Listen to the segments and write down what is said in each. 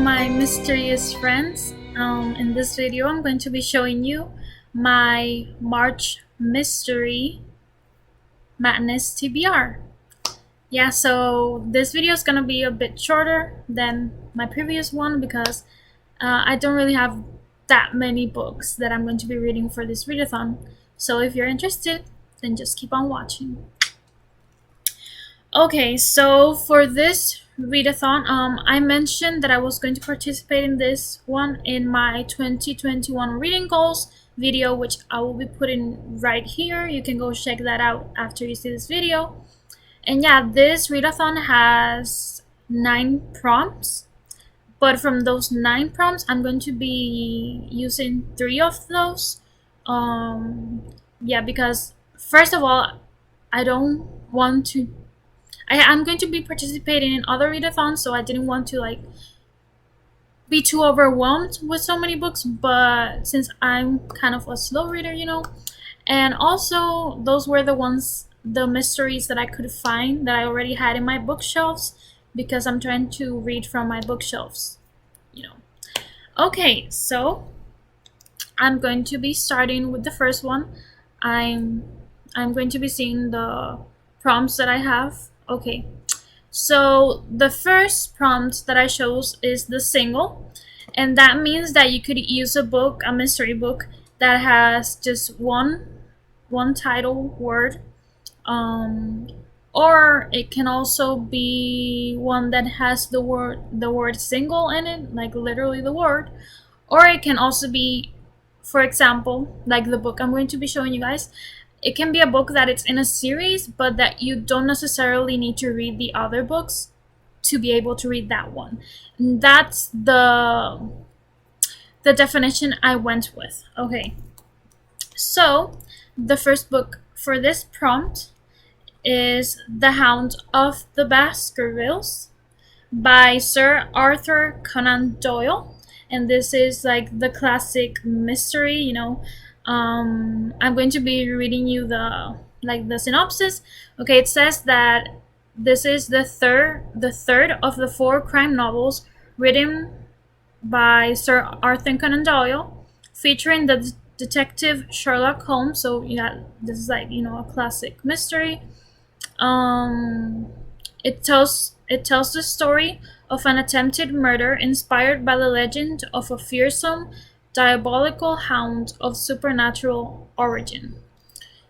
my mysterious friends. In this video I'm going to be showing you my March mystery madness TBR. Yeah, so this video is gonna be a bit shorter than my previous one because I don't really have that many books that I'm going to be reading for this readathon. So if you're interested, then just keep on watching. Okay, so for this readathon, I mentioned that I was going to participate in this one in my 2021 reading goals video, which I will be putting right here. You can go check that out after you see this video. And yeah, this readathon has 9 prompts, but from those 9 prompts, I'm going to be using 3 of those. Yeah, because first of all, I don't want to. I'm going to be participating in other readathons, so I didn't want to be too overwhelmed with so many books, but since I'm kind of a slow reader, and also those were the mysteries that I could find that I already had in my bookshelves, because I'm trying to read from my bookshelves, Okay, so I'm going to be starting with the first one. I'm going to be seeing the prompts that I have. Okay, so the first prompt that I chose is the single, and that means that you could use a mystery book that has just one title word, or it can also be one that has the word single in it, like literally the word, or it can also be, for example, like the book I'm going to be showing you guys. It can be a book that it's in a series, but that you don't necessarily need to read the other books to be able to read that one. And that's the definition I went with. Okay, so the first book for this prompt is The Hound of the Baskervilles by Sir Arthur Conan Doyle. And this is like the classic mystery, I'm going to be reading you the synopsis. Okay, it says that this is the third of the 4 crime novels written by Sir Arthur Conan Doyle, featuring the detective Sherlock Holmes. So yeah, this is a classic mystery. It tells the story of an attempted murder inspired by the legend of a fearsome diabolical hound of supernatural origin.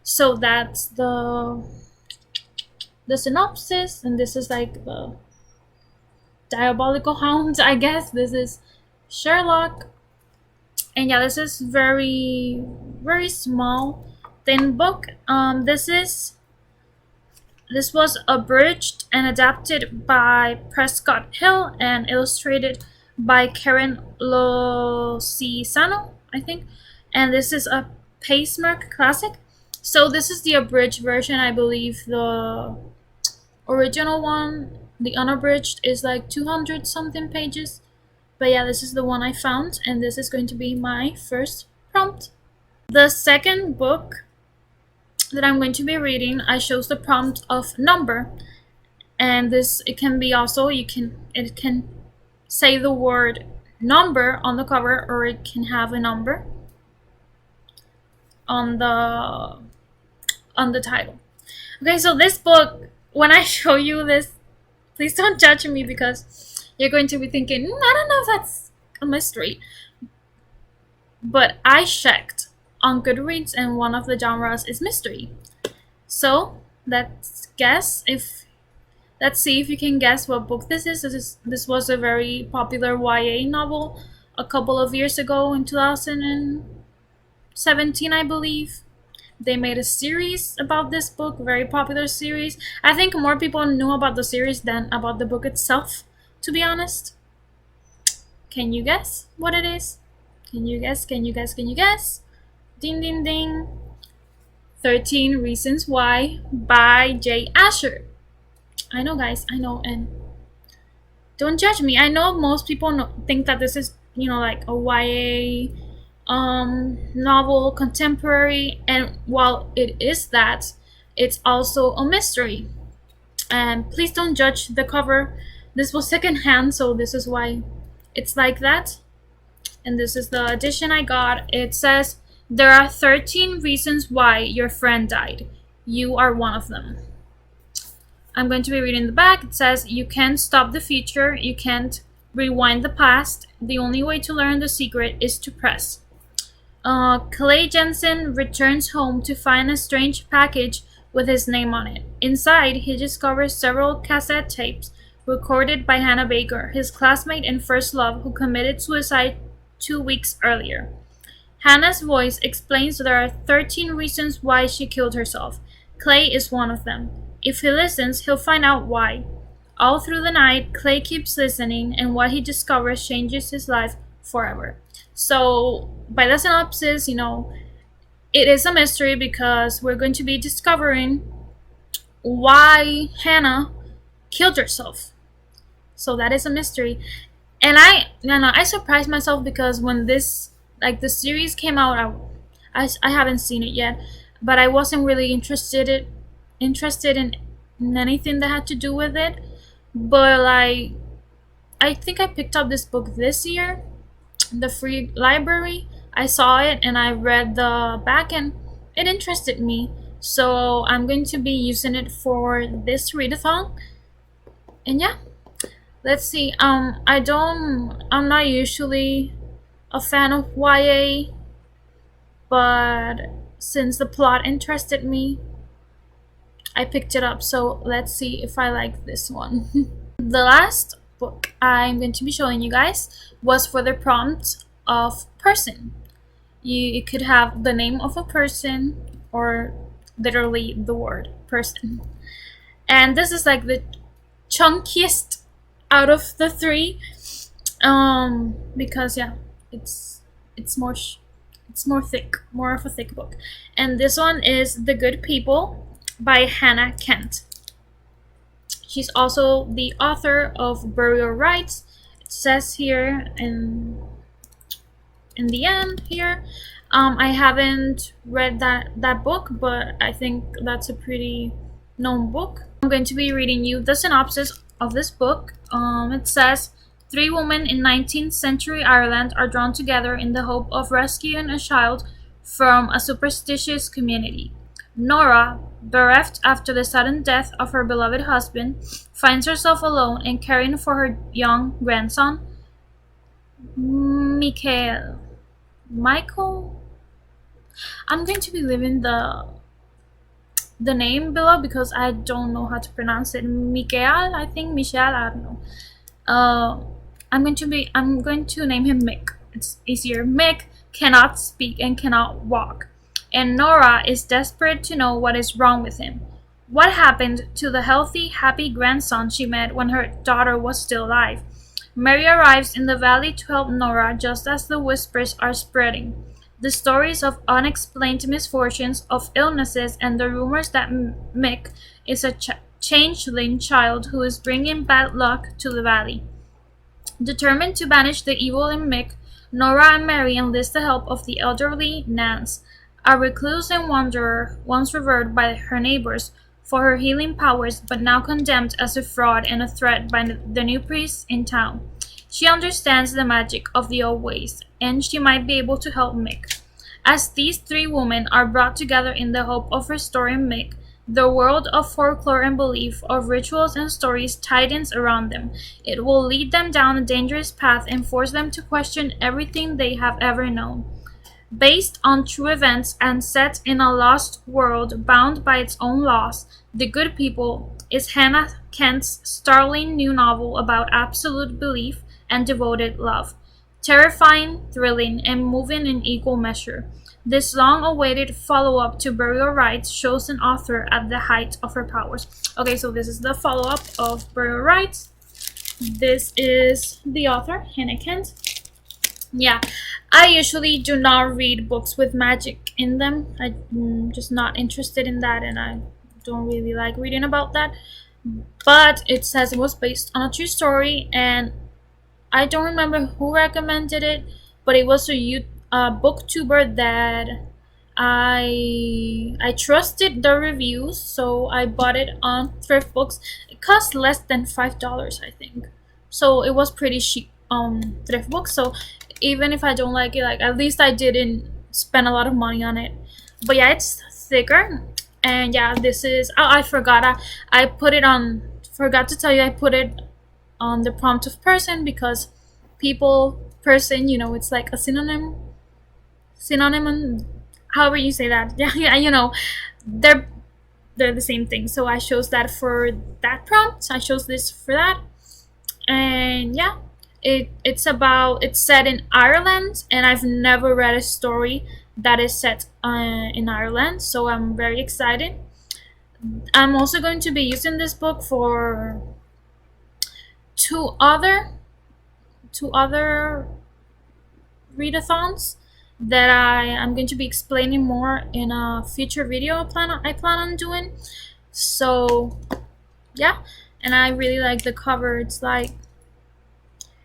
So that's the synopsis, and this is like the diabolical hound, I guess. This is Sherlock, and yeah, this is very, very small, thin book. This was abridged and adapted by Prescott Hill and illustrated by Karen Loscisano, I think. And this is a Pacemark classic. So this is the abridged version. I believe the original one, the unabridged, is like 200 something pages. But yeah, this is the one I found, and this is going to be my first prompt. The second book that I'm going to be reading, I chose the prompt of number, and it can be also, it can say the word number on the cover, or it can have a number on the title. Okay, so this book, when I show you this, please don't judge me, because you're going to be thinking, I don't know if that's a mystery. But I checked on Goodreads, and one of the genres is mystery. So let's see if you can guess what book this is. This was a very popular YA novel a couple of years ago, in 2017, I believe. They made a series about this book, very popular series. I think more people knew about the series than about the book itself, to be honest. Can you guess what it is? Can you guess? Can you guess? Can you guess? Ding, ding, ding. 13 Reasons Why by J. Asher. I know, guys, I know, and don't judge me. I know most people think that this is, like a YA novel, contemporary, and while it is that, it's also a mystery. And please don't judge the cover. This was secondhand, so this is why It's like that. And this is the edition I got. It says, "There are 13 reasons why your friend died. You are one of them." I'm going to be reading the back. It says, "You can't stop the future. You can't rewind the past. The only way to learn the secret is to press." Clay Jensen returns home to find a strange package with his name on it. Inside, he discovers several cassette tapes recorded by Hannah Baker, his classmate and first love, who committed suicide 2 weeks earlier. Hannah's voice explains there are 13 reasons why she killed herself. Clay is one of them. If he listens, he'll find out why. All through the night, Clay keeps listening, and what he discovers changes his life forever. So, by the synopsis, it is a mystery because we're going to be discovering why Hannah killed herself. So that is a mystery. And I surprised myself because when the series came out, I haven't seen it yet, but I wasn't really interested in anything that had to do with it. But I think I picked up this book this year, the free library. I saw it and I read the back and it interested me. So I'm going to be using it for this readathon. And yeah, let's see. I'm not usually a fan of YA, but since the plot interested me, I picked it up. So let's see if I like this one. The last book I'm going to be showing you guys was for the prompt of person. You could have the name of a person or literally the word person. And this is like the chunkiest out of the three, because yeah, it's more thick, more of a thick book. And this one is The Good People by Hannah Kent. She's also the author of Burial Rites. It says here in the end here. I haven't read that book, but I think that's a pretty known book. I'm going to be reading you the synopsis of this book. It says, 3 women in 19th century Ireland are drawn together in the hope of rescuing a child from a superstitious community. Nora, bereft after the sudden death of her beloved husband, finds herself alone and caring for her young grandson, Michael? I'm going to be leaving the name below because I don't know how to pronounce it. Michael, I think. Michelle, I don't know. I'm going to name him Mick. It's easier. Mick cannot speak and cannot walk, and Nora is desperate to know what is wrong with him. What happened to the healthy, happy grandson she met when her daughter was still alive? Mary arrives in the valley to help Nora just as the whispers are spreading. The stories of unexplained misfortunes, of illnesses, and the rumors that Mick is a changeling child who is bringing bad luck to the valley. Determined to banish the evil in Mick, Nora and Mary enlist the help of the elderly Nance, a recluse and wanderer once revered by her neighbors for her healing powers, but now condemned as a fraud and a threat by the new priests in town. She understands the magic of the old ways, and she might be able to help Mick. As these 3 women are brought together in the hope of restoring Mick, the world of folklore and belief, of rituals and stories tightens around them. It will lead them down a dangerous path and force them to question everything they have ever known. Based on true events and set in a lost world bound by its own laws, The Good People is Hannah Kent's startling new novel about absolute belief and devoted love. Terrifying, thrilling, and moving in equal measure. This long-awaited follow-up to Burial Rites shows an author at the height of her powers. Okay, so this is the follow-up of Burial Rites. This is the author, Hannah Kent. Yeah, I usually do not read books with magic in them. I'm just not interested in that, and I don't really like reading about that. But it says it was based on a true story, and I don't remember who recommended it, but it was a booktuber that I trusted the reviews, so I bought it on Thrift Books. It cost less than $5, I think, so it was pretty cheap. thrift books, so even if I don't like it, like at least I didn't spend a lot of money on it. But yeah, it's thicker. And yeah, this is, oh, I forgot, I put it on, forgot to tell you, I put it on the prompt of person, because people, person, you know, it's like a synonym, however you say that. Yeah, yeah, you know, they're they're the same thing. So I chose that for that prompt. I chose this for that. And yeah, it's set in Ireland, and I've never read a story that is set in Ireland, so I'm very excited. I'm also going to be using this book for two other two other readathons that I'm going to be explaining more in a future video I plan on doing. So yeah, and I really like the cover. It's like,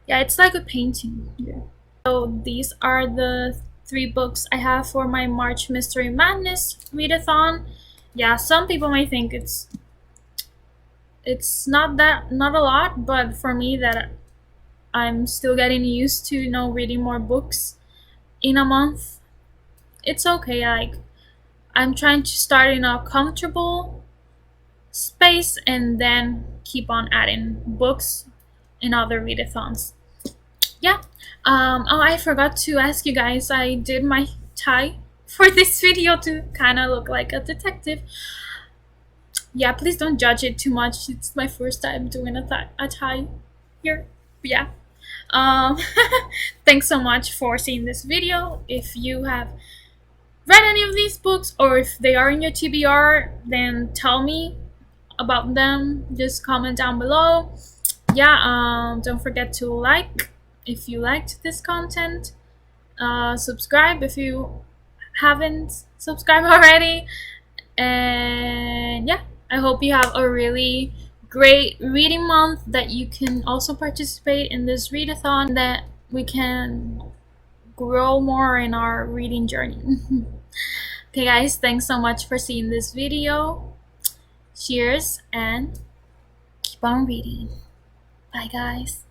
yeah, it's like a painting. Yeah. So these are the 3 books I have for my March Mystery Madness readathon. Yeah, some people might think it's not a lot, but for me, that I'm still getting used to, you know, reading more books in a month, it's okay. Like, I'm trying to start in a comfortable space and then keep on adding books in other readathons. Yeah. Oh, I forgot to ask you guys, I did my tie for this video to kind of look like a detective. Yeah, please don't judge it too much. It's my first time doing a tie here. Yeah. Um, thanks so much for seeing this video. If you have read any of these books, or if they are in your TBR, then tell me about them. Just comment down below. Yeah, don't forget to like if you liked this content. Subscribe if you haven't subscribed already. And yeah, I hope you have a really great reading month, that you can also participate in this readathon, that we can grow more in our reading journey. Okay guys, thanks so much for seeing this video. Cheers and keep on reading. Bye guys.